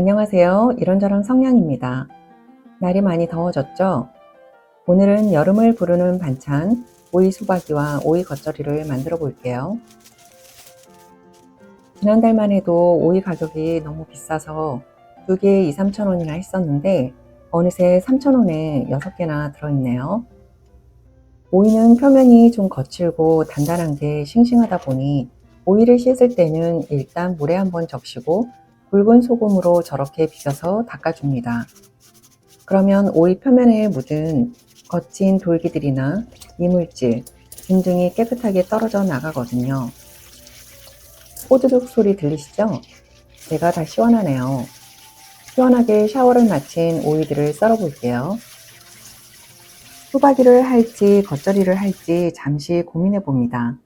안녕하세요. 이런저런 성냥입니다. 날이 많이 더워졌죠? 오늘은 여름을 부르는 반찬 오이 수박이와 오이 겉절이를 만들어 볼게요. 지난달만 해도 오이 가격이 너무 비싸서 두 개에 2, 3천 원이나 했었는데 어느새 3천 원에 6개나 들어있네요. 오이는 표면이 좀 거칠고 단단한 게 싱싱하다 보니 오이를 씻을 때는 일단 물에 한번 적시고 굵은 소금으로 저렇게 비벼서 닦아줍니다. 그러면 오이 표면에 묻은 거친 돌기들이나 이물질, 김 등이 깨끗하게 떨어져 나가거든요. 뽀드득 소리 들리시죠? 제가 다 시원하네요. 시원하게 샤워를 마친 오이들을 썰어 볼게요. 소박이를 할지 겉절이를 할지 잠시 고민해 봅니다.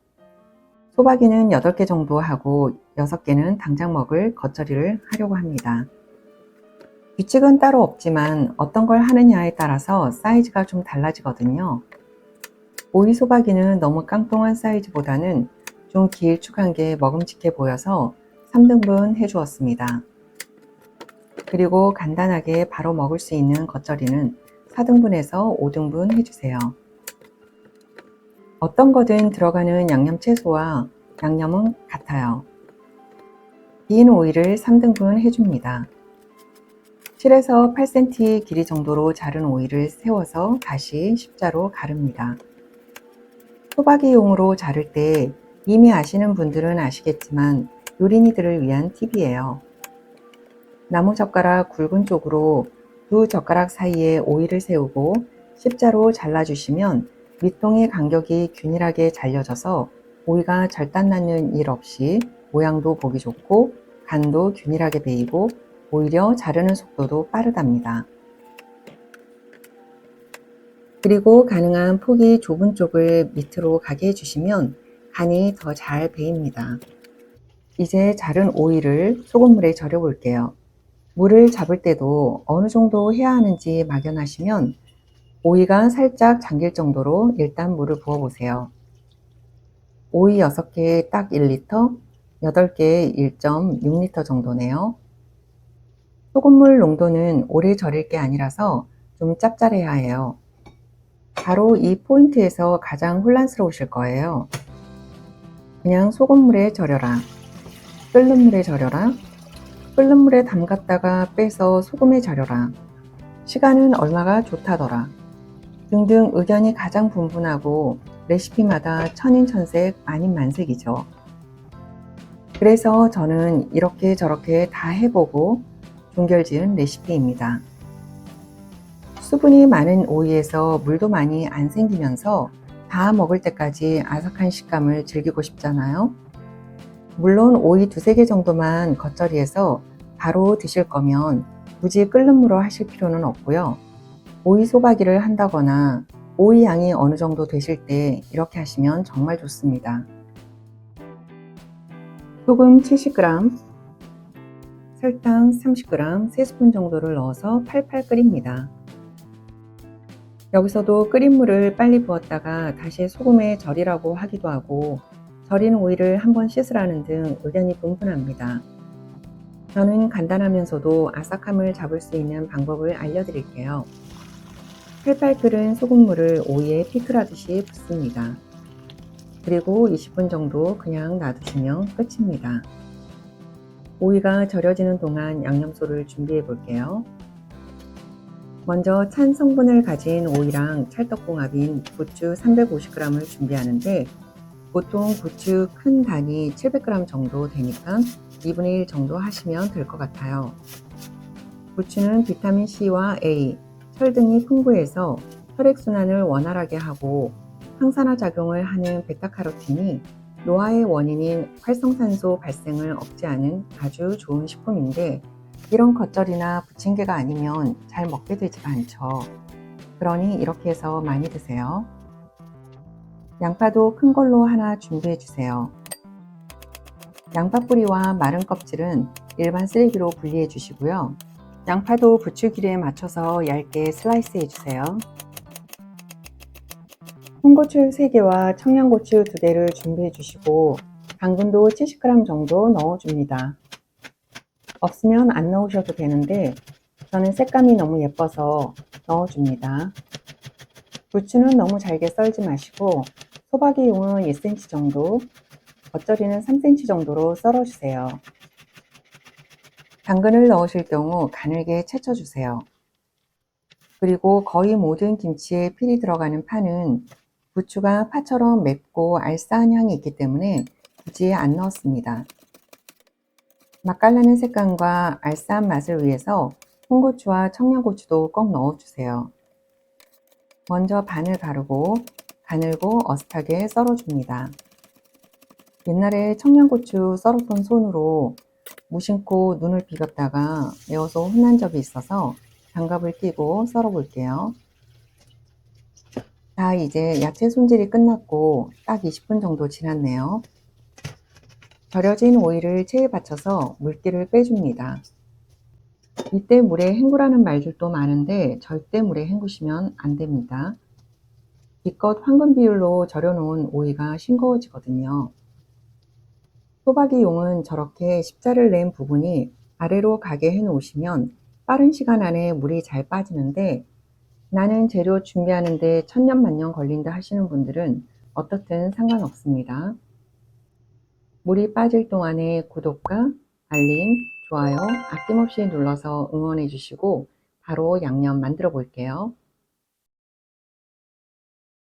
소박이는 8개 정도 하고 6개는 당장 먹을 겉절이를 하려고 합니다. 규칙은 따로 없지만 어떤 걸 하느냐에 따라서 사이즈가 좀 달라지거든요. 오이 소박이는 너무 깡통한 사이즈보다는 좀 길쭉한 게 먹음직해 보여서 3등분 해주었습니다. 그리고 간단하게 바로 먹을 수 있는 겉절이는 4등분해서 5등분 해주세요. 어떤 거든 들어가는 양념 채소와 양념은 같아요. 긴 오이를 3등분 해줍니다. 7에서 8cm 길이 정도로 자른 오이를 세워서 다시 십자로 가릅니다. 소박이용으로 자를 때 이미 아시는 분들은 아시겠지만 요린이들을 위한 팁이에요. 나무젓가락 굵은 쪽으로 두 젓가락 사이에 오이를 세우고 십자로 잘라주시면 밑동의 간격이 균일하게 잘려져서 오이가 절단 나는 일 없이 모양도 보기 좋고 간도 균일하게 배이고 오히려 자르는 속도도 빠르답니다. 그리고 가능한 폭이 좁은 쪽을 밑으로 가게 해주시면 간이 더 잘 배입니다. 이제 자른 오이를 소금물에 절여 볼게요. 물을 잡을 때도 어느 정도 해야 하는지 막연하시면 오이가 살짝 잠길 정도로 일단 물을 부어 보세요. 오이 6개에 딱 1리터, 8개에 1.6리터 정도네요. 소금물 농도는 오래 절일 게 아니라서 좀 짭짤해야 해요. 바로 이 포인트에서 가장 혼란스러우실 거예요. 그냥 소금물에 절여라, 끓는 물에 절여라, 끓는 물에 담갔다가 빼서 소금에 절여라, 시간은 얼마가 좋다더라 등등 의견이 가장 분분하고 레시피마다 천인천색 아닌 만색이죠. 그래서 저는 이렇게 저렇게 다 해보고 종결지은 레시피입니다. 수분이 많은 오이에서 물도 많이 안 생기면서 다 먹을 때까지 아삭한 식감을 즐기고 싶잖아요. 물론 오이 2-3개 정도만 겉절이해서 바로 드실 거면 굳이 끓는 물로 하실 필요는 없고요. 오이 소박이를 한다거나 오이 양이 어느 정도 되실 때 이렇게 하시면 정말 좋습니다. 소금 70g, 설탕 30g, 3스푼 정도를 넣어서 팔팔 끓입니다. 여기서도 끓인 물을 빨리 부었다가 다시 소금에 절이라고 하기도 하고 절인 오이를 한번 씻으라는 등 의견이 분분합니다. 저는 간단하면서도 아삭함을 잡을 수 있는 방법을 알려드릴게요. 팔팔 끓은 소금물을 오이에 피클하듯이 붓습니다. 그리고 20분 정도 그냥 놔두시면 끝입니다. 오이가 절여지는 동안 양념소를 준비해 볼게요. 먼저 찬 성분을 가진 오이랑 찰떡궁합인 고추 350g을 준비하는데 보통 고추 큰 단이 700g 정도 되니까 2분의 1 정도 하시면 될 것 같아요. 고추는 비타민C와 A, 철 등이 풍부해서 혈액순환을 원활하게 하고 항산화 작용을 하는 베타카로틴이 노화의 원인인 활성산소 발생을 억제하는 아주 좋은 식품인데 이런 겉절이나 부침개가 아니면 잘 먹게 되지가 않죠. 그러니 이렇게 해서 많이 드세요. 양파도 큰 걸로 하나 준비해 주세요. 양파 뿌리와 마른 껍질은 일반 쓰레기로 분리해 주시고요. 양파도 부추 길이에 맞춰서 얇게 슬라이스 해주세요. 홍고추 3개와 청양고추 2개를 준비해 주시고 당근도 70g 정도 넣어줍니다. 없으면 안 넣으셔도 되는데 저는 색감이 너무 예뻐서 넣어줍니다. 부추는 너무 잘게 썰지 마시고 소박이용은 1cm 정도, 겉절이는 3cm 정도로 썰어주세요. 당근을 넣으실 경우 가늘게 채쳐주세요. 그리고 거의 모든 김치에 필이 들어가는 파는 부추가 파처럼 맵고 알싸한 향이 있기 때문에 굳이 안 넣었습니다. 맛깔나는 색감과 알싸한 맛을 위해서 홍고추와 청양고추도 꼭 넣어주세요. 먼저 반을 가르고 가늘고 어슷하게 썰어줍니다. 옛날에 청양고추 썰었던 손으로 무심코 눈을 비볐다가 매워서 혼난 적이 있어서 장갑을 끼고 썰어 볼게요. 자, 이제 야채 손질이 끝났고 딱 20분 정도 지났네요. 절여진 오이를 체에 받쳐서 물기를 빼줍니다. 이때 물에 헹구라는 말들도 많은데 절대 물에 헹구시면 안 됩니다. 기껏 황금 비율로 절여 놓은 오이가 싱거워지거든요. 소박이용은 저렇게 십자를 낸 부분이 아래로 가게 해 놓으시면 빠른 시간 안에 물이 잘 빠지는데, 나는 재료 준비하는데 천년만년 걸린다 하시는 분들은 어떻든 상관없습니다. 물이 빠질 동안에 구독과 알림, 좋아요 아낌없이 눌러서 응원해 주시고 바로 양념 만들어 볼게요.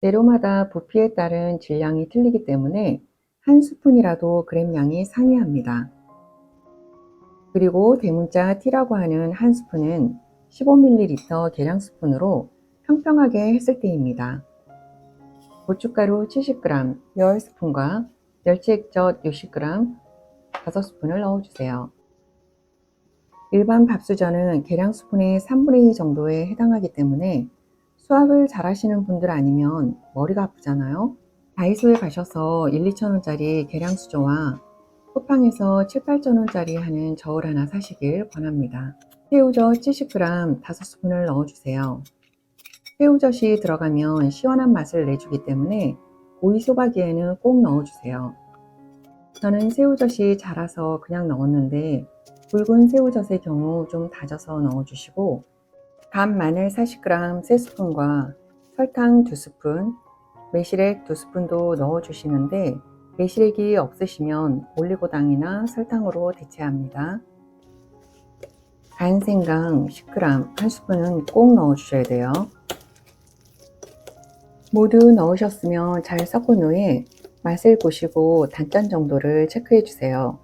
재료마다 부피에 따른 질량이 틀리기 때문에 한 스푼이라도 그램량이 상이합니다. 그리고 대문자 T라고 하는 한 스푼은 15ml 계량 스푼으로 평평하게 했을 때입니다. 고춧가루 70g 10스푼과 멸치액젓 60g 5스푼을 넣어주세요. 일반 밥수저는 계량 스푼의 3분의 2 정도에 해당하기 때문에 수학을 잘 하시는 분들 아니면 머리가 아프잖아요. 다이소에 가셔서 1, 2천원짜리 계량 수저와 쿠팡에서 7, 8천원짜리 하는 저울 하나 사시길 권합니다. 새우젓 70g 5스푼을 넣어주세요. 새우젓이 들어가면 시원한 맛을 내주기 때문에 오이 소박이에는 꼭 넣어주세요. 저는 새우젓이 자라서 그냥 넣었는데 굵은 새우젓의 경우 좀 다져서 넣어주시고, 간 마늘 40g 3스푼과 설탕 2스푼, 매실액 2스푼도 넣어주시는데 매실액이 없으시면 올리고당이나 설탕으로 대체합니다. 간 생강 10g 1스푼은 꼭 넣어주셔야 돼요. 모두 넣으셨으면 잘 섞은 후에 맛을 보시고 단짠 정도를 체크해 주세요.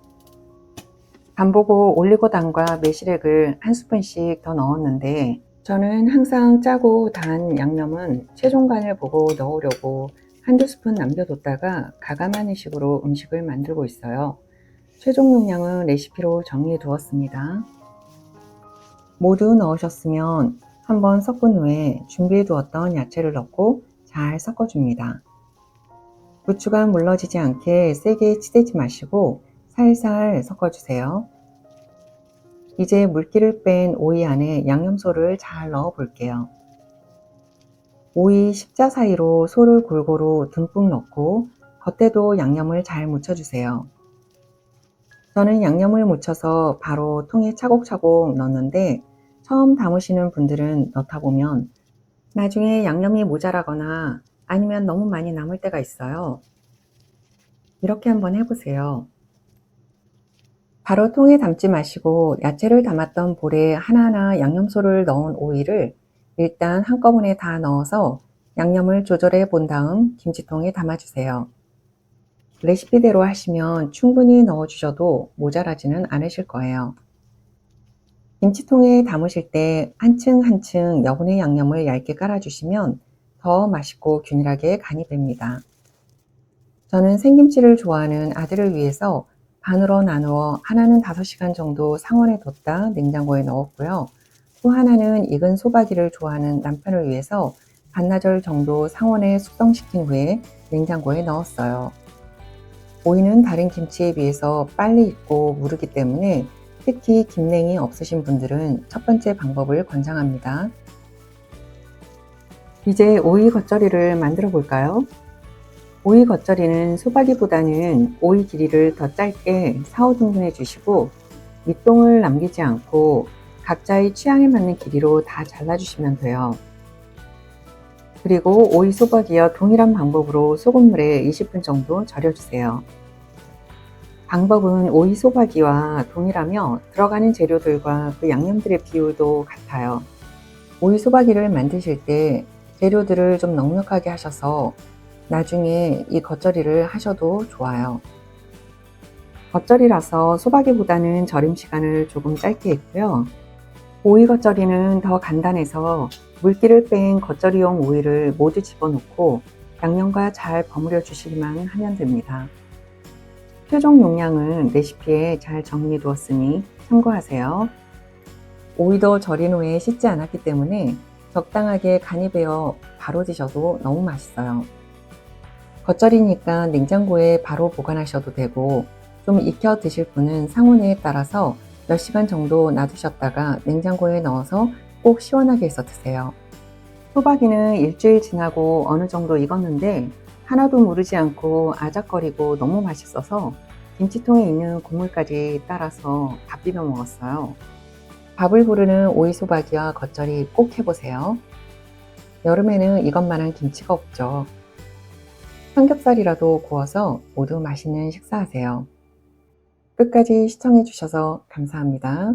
간 보고 올리고당과 매실액을 한 스푼씩 더 넣었는데, 저는 항상 짜고 단 양념은 최종 간을 보고 넣으려고 한두 스푼 남겨뒀다가 가감하는 식으로 음식을 만들고 있어요. 최종 용량은 레시피로 정리해 두었습니다. 모두 넣으셨으면 한번 섞은 후에 준비해 두었던 야채를 넣고 잘 섞어줍니다. 부추가 물러지지 않게 세게 치대지 마시고 살살 섞어주세요. 이제 물기를 뺀 오이 안에 양념소를 잘 넣어 볼게요. 오이 십자 사이로 소를 골고루 듬뿍 넣고 겉에도 양념을 잘 묻혀주세요. 저는 양념을 묻혀서 바로 통에 차곡차곡 넣는데, 처음 담으시는 분들은 넣다 보면 나중에 양념이 모자라거나 아니면 너무 많이 남을 때가 있어요. 이렇게 한번 해보세요. 바로 통에 담지 마시고 야채를 담았던 볼에 하나하나 양념소를 넣은 오이를 일단 한꺼번에 다 넣어서 양념을 조절해 본 다음 김치통에 담아주세요. 레시피대로 하시면 충분히 넣어주셔도 모자라지는 않으실 거예요. 김치통에 담으실 때 한층 한층 여분의 양념을 얇게 깔아주시면 더 맛있고 균일하게 간이 됩니다. 저는 생김치를 좋아하는 아들을 위해서 반으로 나누어 하나는 5시간 정도 상온에 뒀다 냉장고에 넣었고요. 또 하나는 익은 소박이를 좋아하는 남편을 위해서 반나절 정도 상온에 숙성시킨 후에 냉장고에 넣었어요. 오이는 다른 김치에 비해서 빨리 익고 무르기 때문에 특히 김냉이 없으신 분들은 첫 번째 방법을 권장합니다. 이제 오이 겉절이를 만들어 볼까요? 오이 겉절이는 소박이보다는 오이 길이를 더 짧게 4, 5등분 해주시고 밑동을 남기지 않고 각자의 취향에 맞는 길이로 다 잘라주시면 돼요. 그리고 오이 소박이와 동일한 방법으로 소금물에 20분 정도 절여주세요. 방법은 오이 소박이와 동일하며 들어가는 재료들과 그 양념들의 비율도 같아요. 오이 소박이를 만드실 때 재료들을 좀 넉넉하게 하셔서 나중에 이 겉절이를 하셔도 좋아요. 겉절이라서 소박이보다는 절임 시간을 조금 짧게 했고요. 오이 겉절이는 더 간단해서 물기를 뺀 겉절이용 오이를 모두 집어넣고 양념과 잘 버무려 주시기만 하면 됩니다. 최종 용량은 레시피에 잘 정리해 두었으니 참고하세요. 오이도 절인 후에 씻지 않았기 때문에 적당하게 간이 배어 바로 드셔도 너무 맛있어요. 겉절이니까 냉장고에 바로 보관하셔도 되고 좀 익혀 드실 분은 상온에 따라서 몇 시간 정도 놔두셨다가 냉장고에 넣어서 꼭 시원하게 해서 드세요. 소박이는 일주일 지나고 어느 정도 익었는데 하나도 무르지 않고 아작거리고 너무 맛있어서 김치통에 있는 국물까지 따라서 밥 비벼 먹었어요. 밥을 부르는 오이 소박이와 겉절이 꼭 해보세요. 여름에는 이것만한 김치가 없죠. 삼겹살이라도 구워서 모두 맛있는 식사하세요. 끝까지 시청해 주셔서 감사합니다.